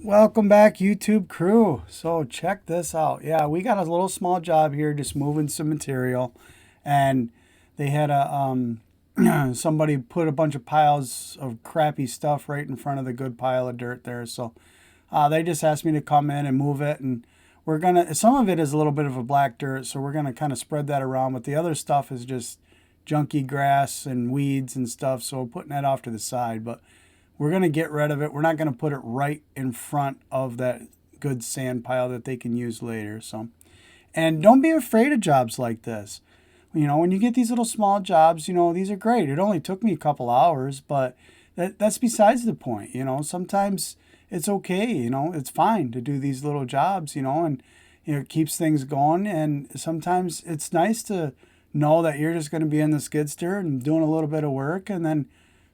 Welcome back, YouTube crew. So check this out. Yeah, we got a little small job here, just moving some material, and they had somebody put a bunch of piles of crappy stuff right in front of the good pile of dirt there. So they just asked me to come in and move it, and we're gonna. Some of it is a little bit of a black dirt, so we're gonna kind of spread that around. But the other stuff is just junky grass and weeds and stuff. So we're putting that off to the side, but we're going to get rid of it. We're not going to put it right in front of that good sand pile that they can use later. So, and don't be afraid of jobs like this. You know, when you get these little small jobs, these are great. It only took me a couple hours, but that's besides the point. Sometimes it's okay. It's fine to do these little jobs, and it keeps things going. And sometimes it's nice to know that you're just going to be in the skid steer and doing a little bit of work and then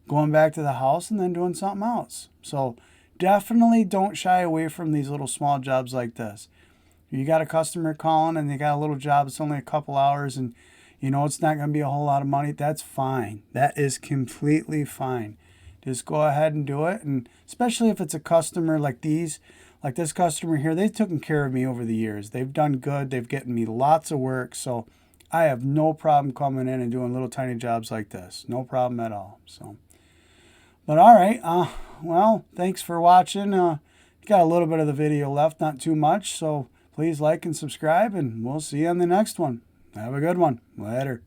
going back to the house and then doing something else. So definitely don't shy away from these little small jobs like this. You got a customer calling and they got a little job, it's only a couple hours, and it's not going to be a whole lot of money. That's fine. That is completely fine. Just go ahead and do it. And especially if it's a customer like this customer here, they've taken care of me over the years. They've done good. They've gotten me lots of work. So I have no problem coming in and doing little tiny jobs like this. No problem at all. So. But all right, well, thanks for watching. Got a little bit of the video left, not too much. So please like and subscribe, and we'll see you on the next one. Have a good one. Later.